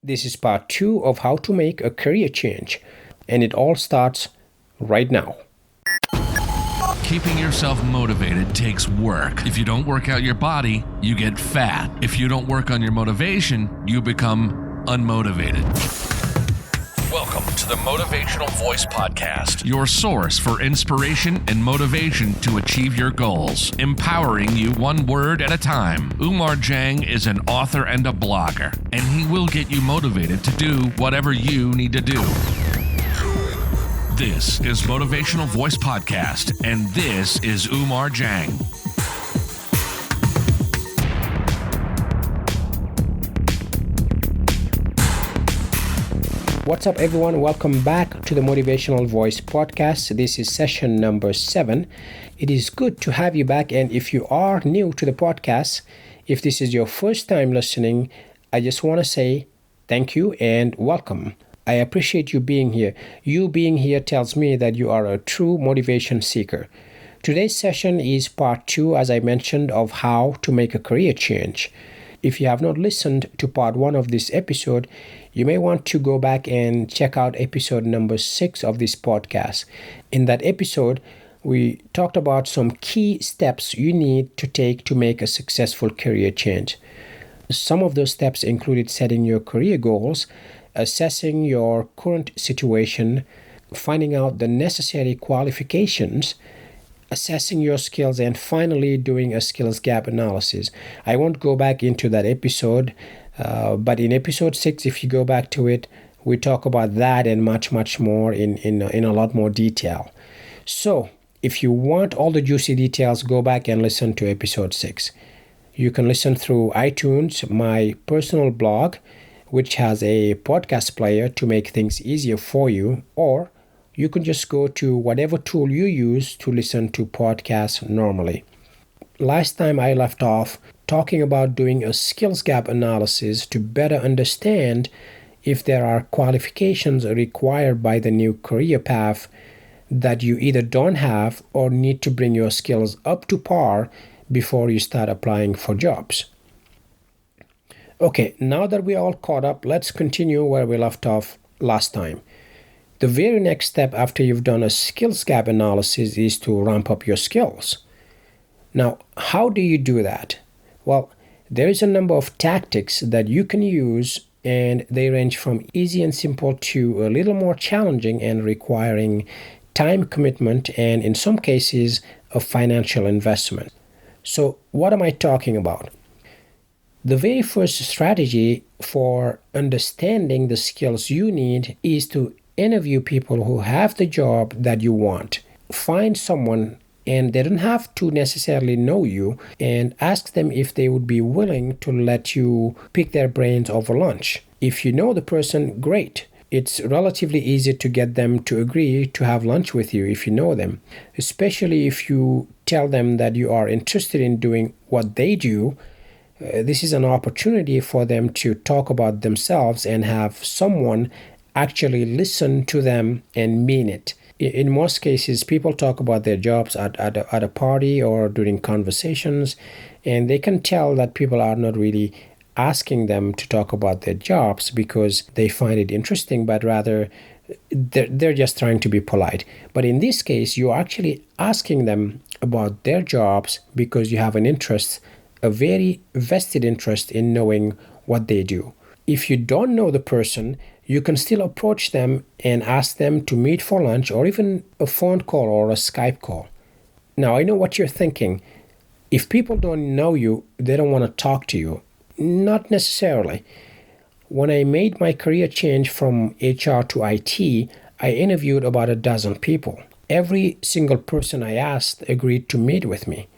This is part 2 of how to make a career change, and it all starts right now. Keeping yourself motivated takes work. If you don't work out your body, you get fat. If you don't work on your motivation, you become unmotivated. Welcome to the Motivational Voice Podcast, your source for inspiration and motivation to achieve your goals, empowering you one word at a time. Umar Jang is an author and a blogger, and he will get you motivated to do whatever you need to do. This is Motivational Voice Podcast, and this is Umar Jang. What's up, everyone? Welcome back to the Motivational Voice Podcast. This is session number 7. It is good to have you back, and if you are new to the podcast, if this is your first time listening, I just want to say thank you and welcome. I appreciate you being here. You being here tells me that you are a true motivation seeker. Today's session is part 2, as I mentioned, of how to make a career change. If you have not listened to part 1 of this episode, you may want to go back and check out episode number 6 of this podcast. In that episode, we talked about some key steps you need to take to make a successful career change. Some of those steps included setting your career goals, assessing your current situation, finding out the necessary qualifications, assessing your skills, and finally doing a skills gap analysis. I won't go back into that episode, but in episode 6, if you go back to it, we talk about that and much more in a lot more detail. So if you want all the juicy details, go back and listen to episode 6. You can listen through iTunes, my personal blog, which has a podcast player to make things easier for you, or you can just go to whatever tool you use to listen to podcasts normally. Last time I left off talking about doing a skills gap analysis to better understand if there are qualifications required by the new career path that you either don't have or need to bring your skills up to par before you start applying for jobs. Okay, now that we're all caught up, let's continue where we left off last time. The very next step after you've done a skills gap analysis is to ramp up your skills. Now, how do you do that? Well, there is a number of tactics that you can use, and they range from easy and simple to a little more challenging and requiring time commitment and, in some cases, a financial investment. So, what am I talking about? The very first strategy for understanding the skills you need is to interview people who have the job that you want. Find someone, and they don't have to necessarily know you, and ask them if they would be willing to let you pick their brains over lunch. If you know the person, great. It's relatively easy to get them to agree to have lunch with you if you know them, especially if you tell them that you are interested in doing what they do. This is an opportunity for them to talk about themselves and have someone actually listen to them and mean it. In most cases, people talk about their jobs at a party or during conversations, and they can tell that people are not really asking them to talk about their jobs because they find it interesting, but rather they're just trying to be polite. But in this case, you're actually asking them about their jobs because you have an interest, a very vested interest in knowing what they do. If you don't know the person, you can still approach them and ask them to meet for lunch or even a phone call or a Skype call. Now, I know what you're thinking. If people don't know you, they don't want to talk to you. Not necessarily. When I made my career change from HR to IT, I interviewed about a dozen people. Every single person I asked agreed to meet with me.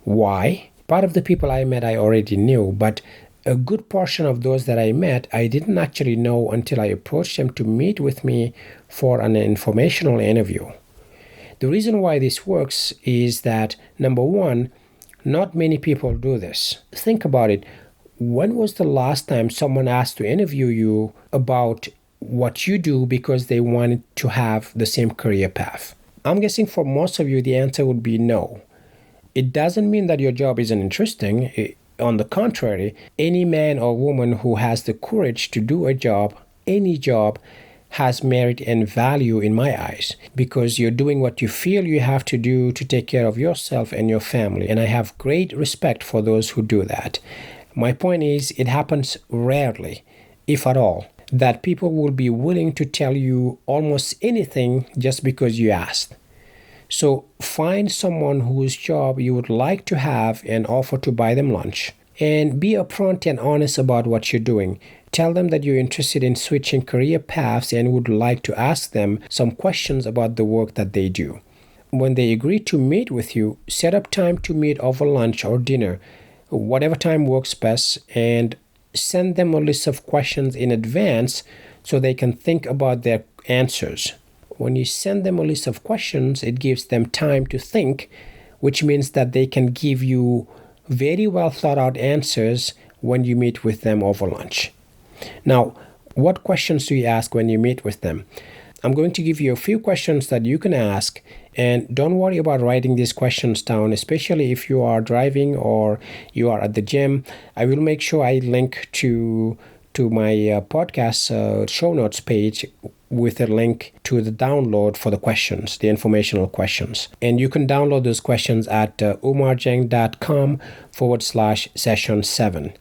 Why? Part of the people I met I already knew, but a good portion of those that I met, I didn't actually know until I approached them to meet with me for an informational interview. The reason why this works is that, number one, not many people do this. Think about it. When was the last time someone asked to interview you about what you do because they wanted to have the same career path? I'm guessing for most of you, the answer would be no. It doesn't mean that your job isn't interesting. On the contrary, any man or woman who has the courage to do a job, any job, has merit and value in my eyes, because you're doing what you feel you have to do to take care of yourself and your family. And I have great respect for those who do that. My point is, it happens rarely, if at all, that people will be willing to tell you almost anything just because you asked. So find someone whose job you would like to have and offer to buy them lunch. And be upfront and honest about what you're doing. Tell them that you're interested in switching career paths and would like to ask them some questions about the work that they do. When they agree to meet with you, set up time to meet over lunch or dinner, whatever time works best, and send them a list of questions in advance so they can think about their answers. When you send them a list of questions, it gives them time to think, which means that they can give you very well thought out answers when you meet with them over lunch. Now, what questions do you ask when you meet with them? I'm going to give you a few questions that you can ask, and don't worry about writing these questions down, especially if you are driving or you are at the gym. I will make sure I link to my podcast show notes page with a link to the download for the questions, the informational questions. And you can download those questions at umarjang.com/session 7.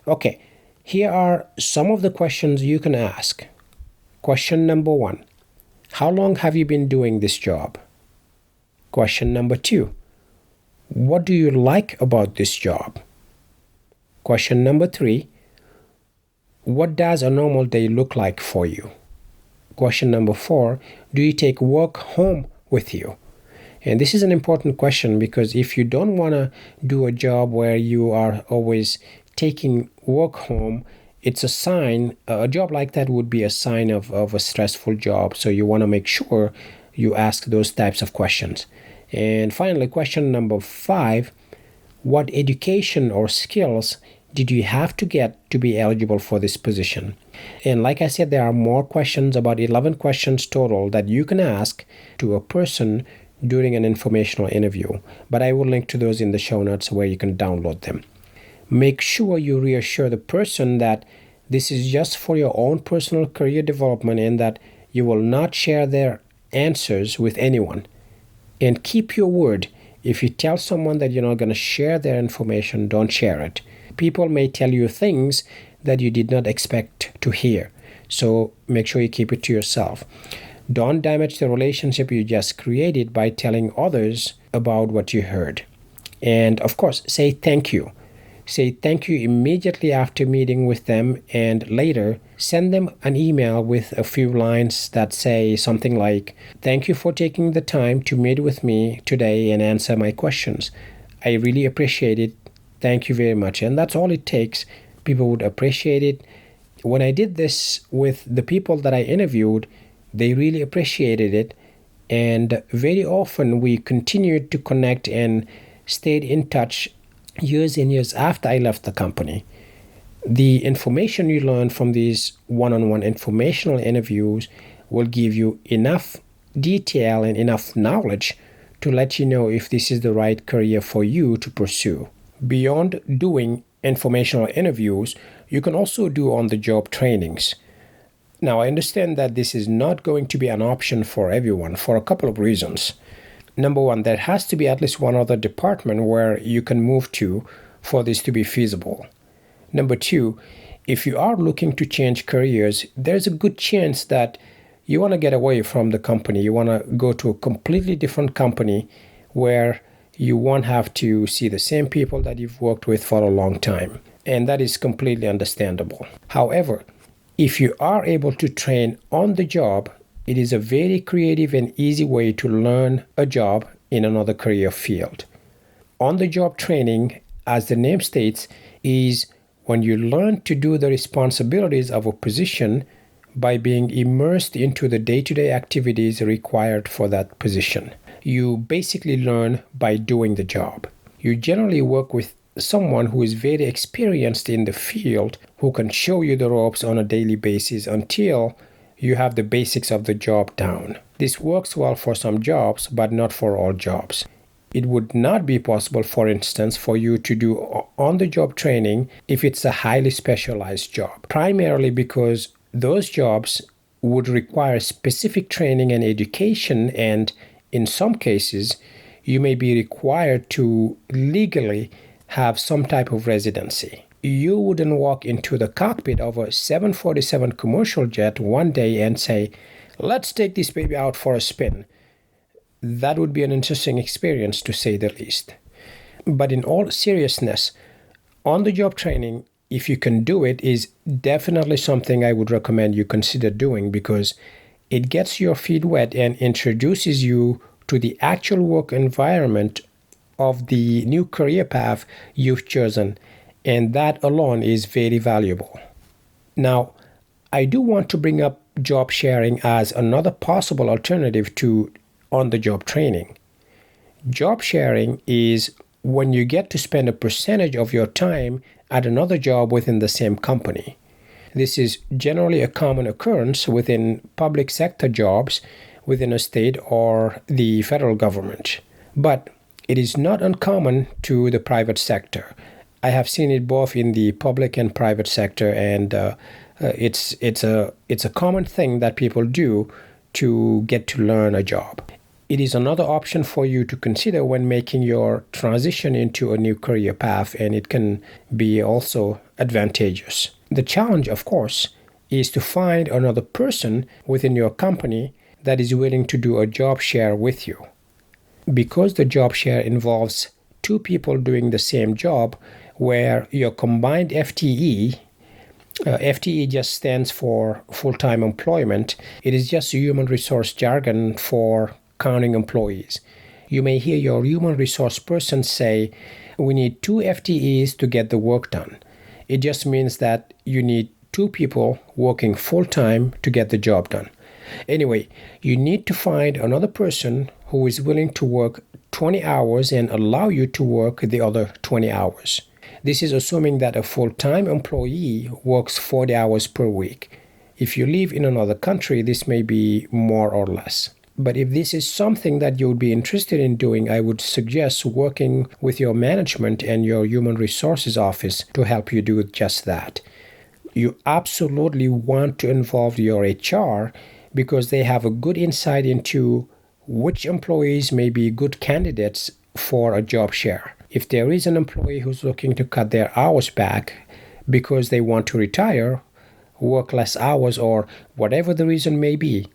Okay, here are some of the questions you can ask. Question number 1. How long have you been doing this job? Question number 2. What do you like about this job? Question number 3. What does a normal day look like for you? Question number 4. Do you take work home with you? And this is an important question, because if you don't want to do a job where you are always taking work home, it's a sign, a job like that would be a sign of a stressful job. So you want to make sure you ask those types of questions. And finally, question number 5, what education or skills did you have to get to be eligible for this position? And like I said, there are more questions, about 11 questions total, that you can ask to a person during an informational interview. But I will link to those in the show notes where you can download them. Make sure you reassure the person that this is just for your own personal career development and that you will not share their answers with anyone. And keep your word. If you tell someone that you're not going to share their information, don't share it. People may tell you things that you did not expect to hear. So make sure you keep it to yourself. Don't damage the relationship you just created by telling others about what you heard. And of course, say thank you. Say thank you immediately after meeting with them, and later send them an email with a few lines that say something like, "Thank you for taking the time to meet with me today and answer my questions. I really appreciate it. Thank you very much." And that's all it takes. People would appreciate it. When I did this with the people that I interviewed, they really appreciated it. And very often we continued to connect and stayed in touch years and years after I left the company. The information you learn from these one-on-one informational interviews will give you enough detail and enough knowledge to let you know if this is the right career for you to pursue. Beyond doing informational interviews, you can also do on-the-job trainings. Now, I understand that this is not going to be an option for everyone for a couple of reasons. Number one, there has to be at least one other department where you can move to for this to be feasible. Number two, if you are looking to change careers, there's a good chance that you want to get away from the company. You want to go to a completely different company where you won't have to see the same people that you've worked with for a long time. And that is completely understandable. However, if you are able to train on the job, it is a very creative and easy way to learn a job in another career field. On-the-job training, as the name states, is when you learn to do the responsibilities of a position by being immersed into the day-to-day activities required for that position. You basically learn by doing the job. You generally work with someone who is very experienced in the field, who can show you the ropes on a daily basis until you have the basics of the job down. This works well for some jobs, but not for all jobs. It would not be possible, for instance, for you to do on-the-job training if it's a highly specialized job, primarily because those jobs would require specific training and education, and in some cases, you may be required to legally have some type of residency. You wouldn't walk into the cockpit of a 747 commercial jet one day and say, "Let's take this baby out for a spin." That would be an interesting experience, to say the least. But in all seriousness, on-the-job training, if you can do it, is definitely something I would recommend you consider doing, because it gets your feet wet and introduces you to the actual work environment of the new career path you've chosen, and that alone is very valuable. Now, I do want to bring up job sharing as another possible alternative to on-the-job training. Job sharing is when you get to spend a percentage of your time at another job within the same company. This is generally a common occurrence within public sector jobs within a state or the federal government. But it is not uncommon to the private sector. I have seen it both in the public and private sector, and it's a common thing that people do to get to learn a job. It is another option for you to consider when making your transition into a new career path, and it can be also advantageous. The challenge, of course, is to find another person within your company that is willing to do a job share with you. Because the job share involves two people doing the same job, where your combined FTE, FTE just stands for full-time employment. It is just human resource jargon for counting employees. You may hear your human resource person say, "We need 2 FTEs to get the work done." It just means that you need 2 people working full-time to get the job done. Anyway, you need to find another person who is willing to work 20 hours and allow you to work the other 20 hours. This is assuming that a full-time employee works 40 hours per week. If you live in another country, this may be more or less. But if this is something that you would be interested in doing, I would suggest working with your management and your human resources office to help you do just that. You absolutely want to involve your HR, because they have a good insight into which employees may be good candidates for a job share. If there is an employee who's looking to cut their hours back because they want to retire, work less hours, or whatever the reason may be,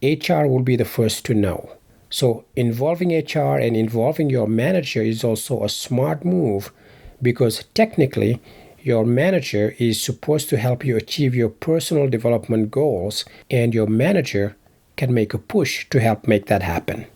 HR will be the first to know. So involving HR and involving your manager is also a smart move, because technically your manager is supposed to help you achieve your personal development goals, and your manager can make a push to help make that happen.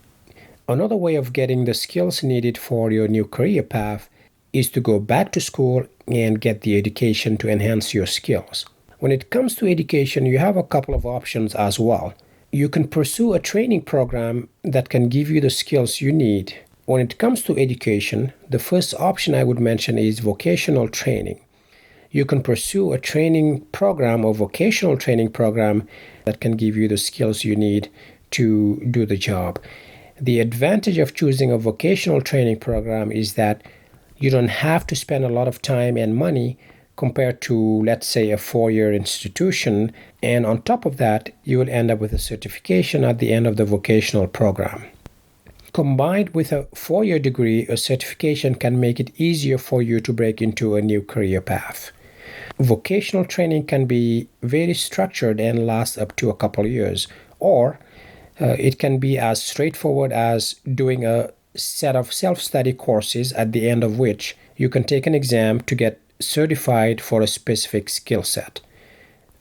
Another way of getting the skills needed for your new career path is to go back to school and get the education to enhance your skills. When it comes to education, you have a couple of options as well. You can pursue a training program that can give you the skills you need. When it comes to education, the first option I would mention is vocational training. You can pursue a training program or vocational training program that can give you the skills you need to do the job. The advantage of choosing a vocational training program is that you don't have to spend a lot of time and money compared to, let's say, a 4-year institution. And on top of that, you will end up with a certification at the end of the vocational program. Combined with a 4-year degree, a certification can make it easier for you to break into a new career path. Vocational training can be very structured and last up to a couple of years, or it can be as straightforward as doing a set of self-study courses, at the end of which you can take an exam to get certified for a specific skill set.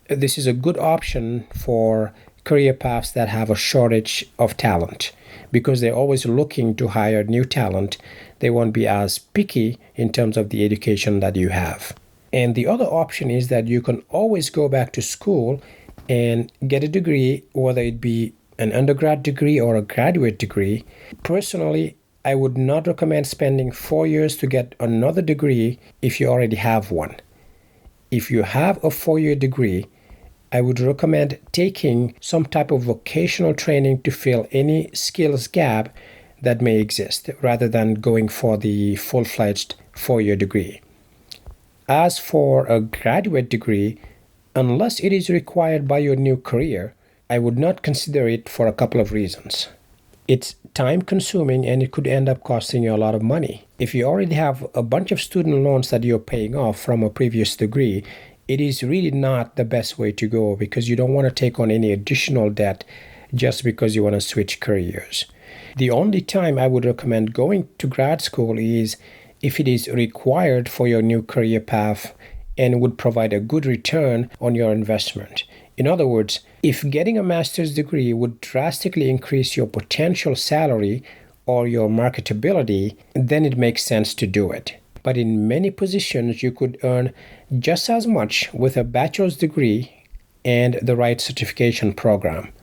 This is a good option for career paths that have a shortage of talent, because they're always looking to hire new talent. They won't be as picky in terms of the education that you have. And the other option is that you can always go back to school and get a degree, whether it be an undergrad degree or a graduate degree. Personally, I would not recommend spending 4 years to get another degree if you already have one. If you have a 4-year degree, I would recommend taking some type of vocational training to fill any skills gap that may exist rather than going for the full-fledged 4-year degree. As for a graduate degree, unless it is required by your new career, I would not consider it for a couple of reasons. It's time consuming and it could end up costing you a lot of money. If you already have a bunch of student loans that you're paying off from a previous degree, it is really not the best way to go because you don't want to take on any additional debt just because you want to switch careers. The only time I would recommend going to grad school is if it is required for your new career path and would provide a good return on your investment. In other words, if getting a master's degree would drastically increase your potential salary or your marketability, then it makes sense to do it. But in many positions, you could earn just as much with a bachelor's degree and the right certification program.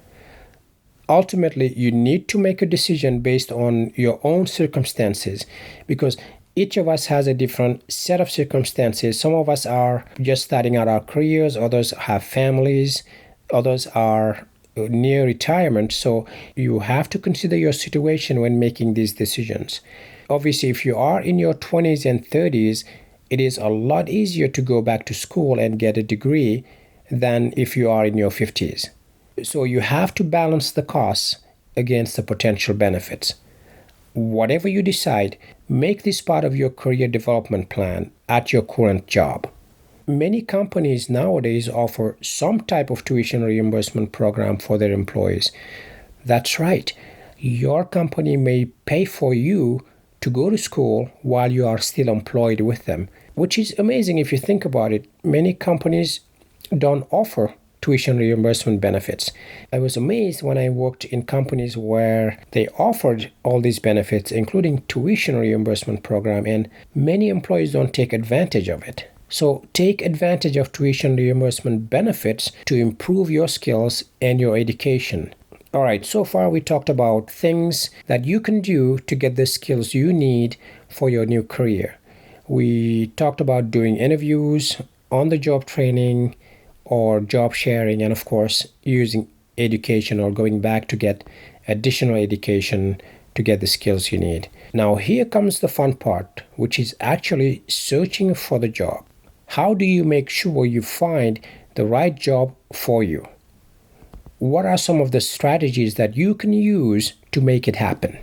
Ultimately, you need to make a decision based on your own circumstances because each of us has a different set of circumstances. Some of us are just starting out our careers, others have families, others are near retirement. So you have to consider your situation when making these decisions. Obviously, if you are in your 20s and 30s, it is a lot easier to go back to school and get a degree than if you are in your 50s. So you have to balance the costs against the potential benefits. Whatever you decide, make this part of your career development plan at your current job. Many companies nowadays offer some type of tuition reimbursement program for their employees. That's right. Your company may pay for you to go to school while you are still employed with them, which is amazing if you think about it. Many companies don't offer tuition reimbursement benefits. I was amazed when I worked in companies where they offered all these benefits, including tuition reimbursement program, and many employees don't take advantage of it. So take advantage of tuition reimbursement benefits to improve your skills and your education. All right, so far we talked about things that you can do to get the skills you need for your new career. We talked about doing interviews, on-the-job training, or job sharing, and of course, using education or going back to get additional education to get the skills you need. Now, here comes the fun part, which is actually searching for the job. How do you make sure you find the right job for you? What are some of the strategies that you can use to make it happen?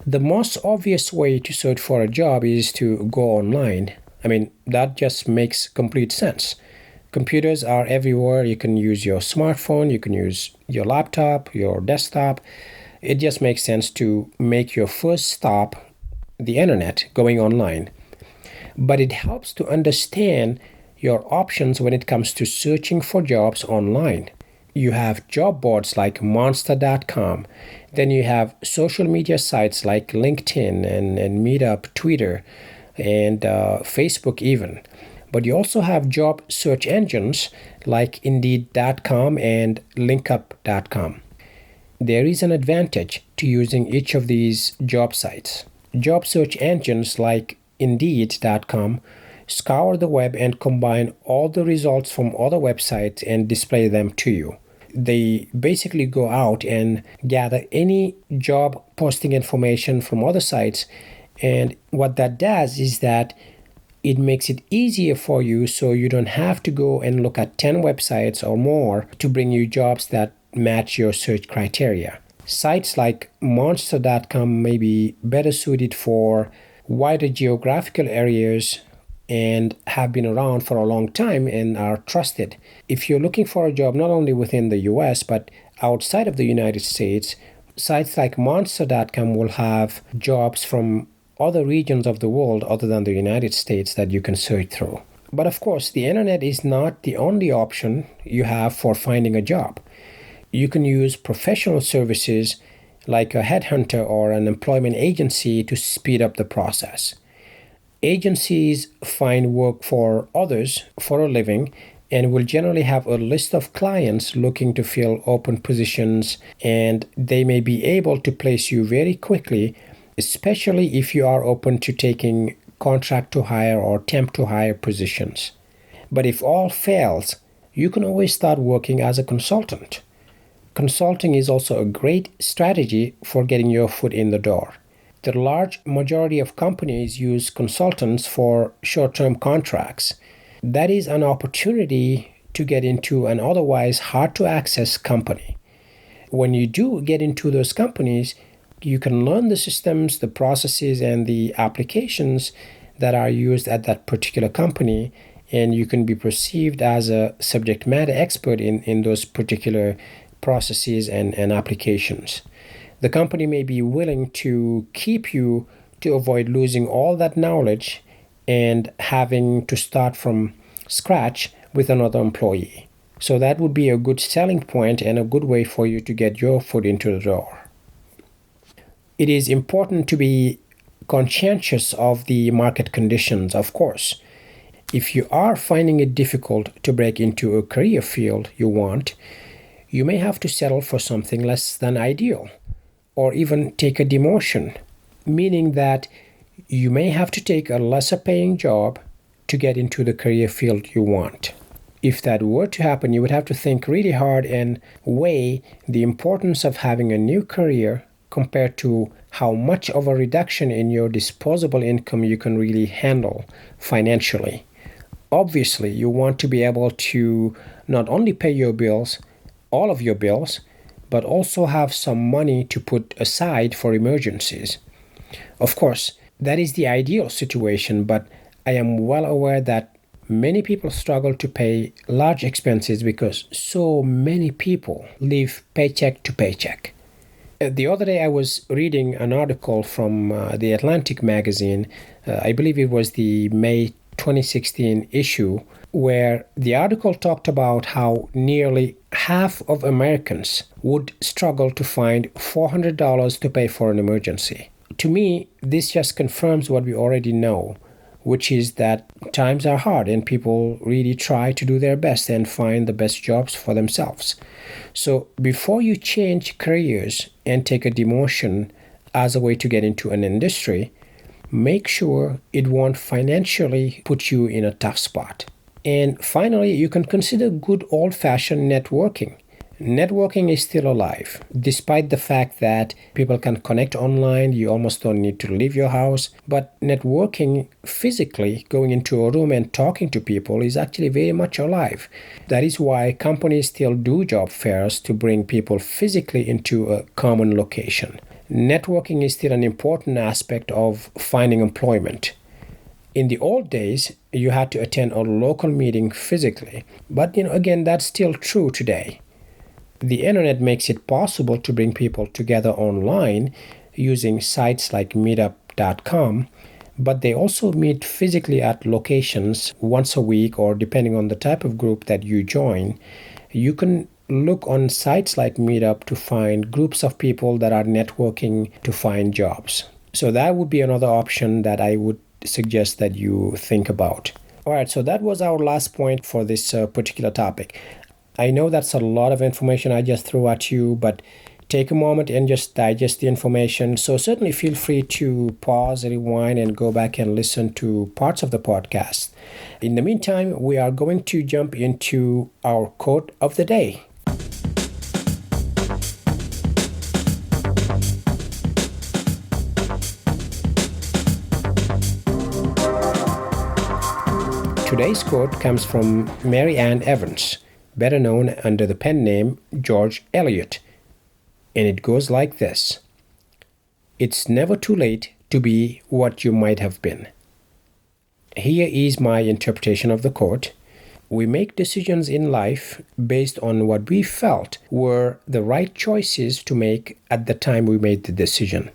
The most obvious way to search for a job is to go online. I mean, that just makes complete sense. Computers are everywhere. You can use your smartphone, you can use your laptop, your desktop. It just makes sense to make your first stop the internet, going online. But it helps to understand your options when it comes to searching for jobs online. You have job boards like monster.com. Then you have social media sites like LinkedIn and Meetup, Twitter, and Facebook even. But you also have job search engines like Indeed.com and LinkUp.com. There is an advantage to using each of these job sites. Job search engines like Indeed.com scour the web and combine all the results from other websites and display them to you. They basically go out and gather any job posting information from other sites, and what that does is that it makes it easier for you so you don't have to go and look at 10 websites or more to bring you jobs that match your search criteria. Sites like Monster.com may be better suited for wider geographical areas and have been around for a long time and are trusted. If you're looking for a job not only within the US but outside of the United States, sites like Monster.com will have jobs from other regions of the world other than the United States that you can search through. But of course, the internet is not the only option you have for finding a job. You can use professional services like a headhunter or an employment agency to speed up the process. Agencies find work for others for a living and will generally have a list of clients looking to fill open positions, and they may be able to place you very quickly, especially if you are open to taking contract to hire or temp to hire positions. But if all fails, you can always start working as a consultant. consulting is also a great strategy for getting your foot in the door. The large majority of companies use consultants for short-term contracts. That is an opportunity to get into an otherwise hard-to-access company. When you do get into those companies, you can learn the systems, the processes, and the applications that are used at that particular company, and you can be perceived as a subject matter expert in those particular processes and applications. The company may be willing to keep you to avoid losing all that knowledge and having to start from scratch with another employee. So that would be a good selling point and a good way for you to get your foot into the door. It is important to be conscientious of the market conditions, of course. If you are finding it difficult to break into a career field you want, you may have to settle for something less than ideal, or even take a demotion, meaning that you may have to take a lesser paying job to get into the career field you want. If that were to happen, you would have to think really hard and weigh the importance of having a new career compared to how much of a reduction in your disposable income you can really handle financially. Obviously, you want to be able to not only pay your bills, all of your bills, but also have some money to put aside for emergencies. Of course, that is the ideal situation, but I am well aware that many people struggle to pay large expenses because so many people live paycheck to paycheck. The other day I was reading an article from the Atlantic magazine. I believe it was the May 2016 issue, where the article talked about how nearly half of Americans would struggle to find $400 to pay for an emergency. To me, this just confirms what we already know, which is that times are hard and people really try to do their best and find the best jobs for themselves. So before you change careers and take a demotion as a way to get into an industry, make sure it won't financially put you in a tough spot. And finally, you can consider good old-fashioned networking. Networking is still alive, despite the fact that people can connect online. You almost don't need to leave your house. But networking physically, going into a room and talking to people, is actually very much alive. That is why companies still do job fairs to bring people physically into a common location. Networking is still an important aspect of finding employment. In the old days, you had to attend a local meeting physically. But again, that's still true today. The internet makes it possible to bring people together online using sites like meetup.com, but they also meet physically at locations once a week, or depending on the type of group that you join. You can look on sites like Meetup to find groups of people that are networking to find jobs. So that would be another option that I would suggest that you think about. All right, so that was our last point for this particular topic. I know that's a lot of information I just threw at you, but take a moment and just digest the information. So certainly feel free to pause, rewind, and go back and listen to parts of the podcast. In the meantime, we are going to jump into our quote of the day. Today's quote comes from Mary Ann Evans, better known under the pen name George Eliot, and it goes like this: "It's never too late to be what you might have been." Here is my interpretation of the quote. We make decisions in life based on what we felt were the right choices to make at the time we made the decision.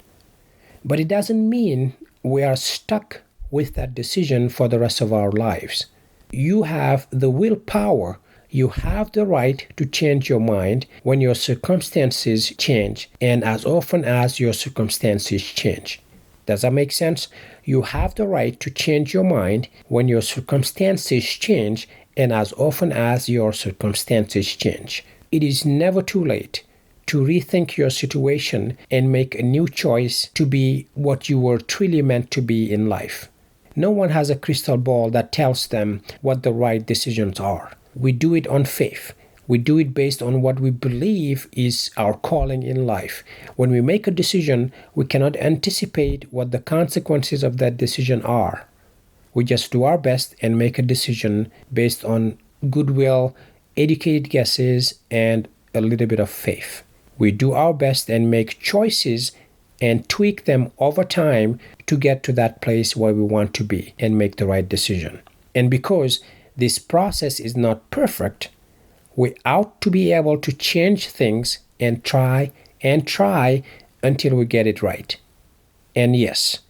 But it doesn't mean we are stuck with that decision for the rest of our lives. You have the willpower. You have the right to change your mind when your circumstances change, and as often as your circumstances change. Does that make sense? You have the right to change your mind when your circumstances change, and as often as your circumstances change. It is never too late to rethink your situation and make a new choice to be what you were truly meant to be in life. No one has a crystal ball that tells them what the right decisions are. We do it on faith, We do it based on what we believe is our calling in life. When we make a decision, we cannot anticipate what the consequences of that decision are. We just do our best and make a decision based on goodwill, educated guesses, and a little bit of faith. We do our best and make choices and tweak them over time to get to that place where we want to be and make the right decision. And because this process is not perfect, we ought to be able to change things and try until we get it right. And yes,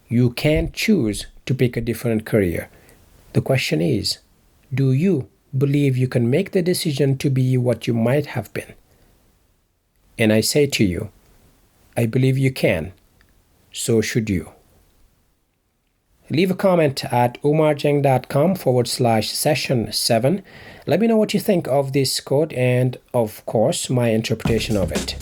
you can choose to pick a different career. The question is, do you believe you can make the decision to be what you might have been? And I say to you, I believe you can. So should you. Leave a comment at omarjeng.com/session7. Let me know what you think of this quote and, of course, my interpretation of it.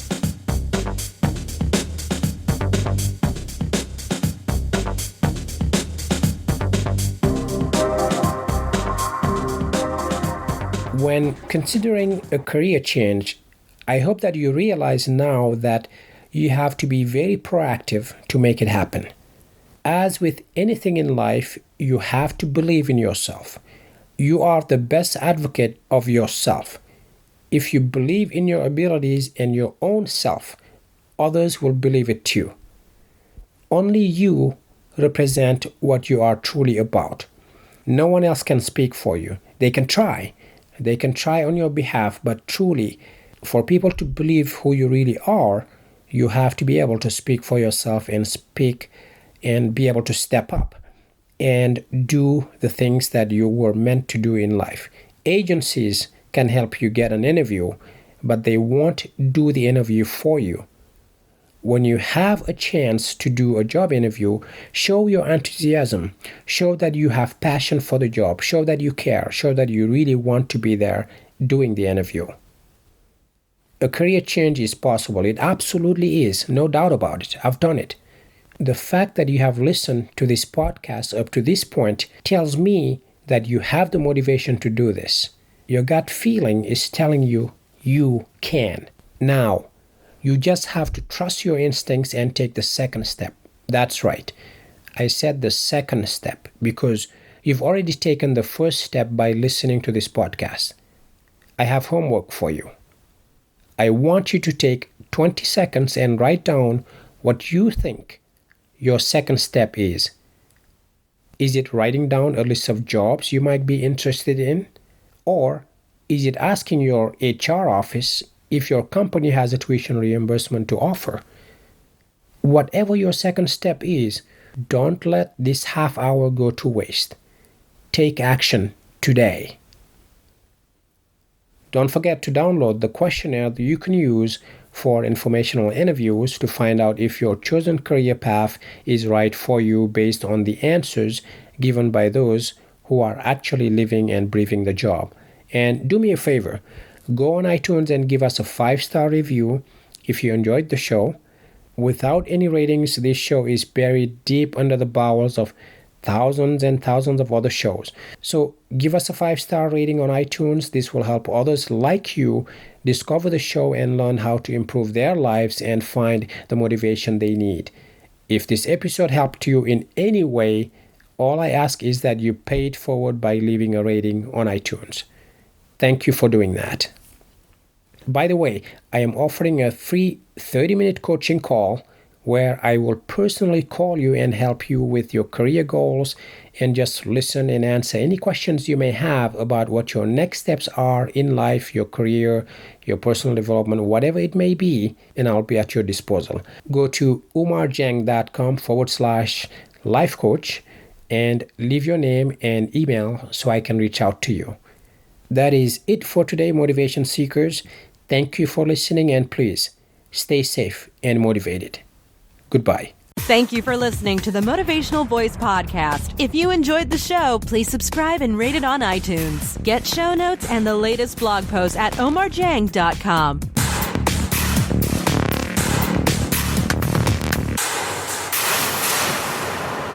When considering a career change, I hope that you realize now that you have to be very proactive to make it happen. As with anything in life, you have to believe in yourself. You are the best advocate of yourself. If you believe in your abilities and your own self, others will believe it too. Only you represent what you are truly about. No one else can speak for you. They can try. They can try on your behalf, but truly, for people to believe who you really are, you have to be able to speak for yourself and speak and be able to step up and do the things that you were meant to do in life. Agencies can help you get an interview, but they won't do the interview for you. When you have a chance to do a job interview, show your enthusiasm, show that you have passion for the job, show that you care, show that you really want to be there doing the interview. A career change is possible. It absolutely is. No doubt about it. I've done it. The fact that you have listened to this podcast up to this point tells me that you have the motivation to do this. Your gut feeling is telling you you can. Now, you just have to trust your instincts and take the second step. That's right. I said the second step because you've already taken the first step by listening to this podcast. I have homework for you. I want you to take 20 seconds and write down what you think your second step is. Is it writing down a list of jobs you might be interested in? Or is it asking your HR office if your company has a tuition reimbursement to offer? Whatever your second step is, don't let this half hour go to waste. Take action today. Don't forget to download the questionnaire that you can use for informational interviews to find out if your chosen career path is right for you based on the answers given by those who are actually living and breathing the job. And do me a favor, go on iTunes and give us a 5-star review if you enjoyed the show. Without any ratings, this show is buried deep under the bowels of thousands and thousands of other shows. So give us a 5-star rating on iTunes. This will help others like you discover the show and learn how to improve their lives and find the motivation they need. If this episode helped you in any way, all I ask is that you pay it forward by leaving a rating on iTunes. Thank you for doing that. By the way, I am offering a free 30-minute coaching call where I will personally call you and help you with your career goals and just listen and answer any questions you may have about what your next steps are in life, your career, your personal development, whatever it may be, and I'll be at your disposal. Go to omarjeng.com/life coach and leave your name and email so I can reach out to you. That is it for today, motivation seekers. Thank you for listening, and please stay safe and motivated. Goodbye. Thank you for listening to the Motivational Voice podcast. If you enjoyed the show, please subscribe and rate it on iTunes. Get show notes and the latest blog posts at omarjeng.com.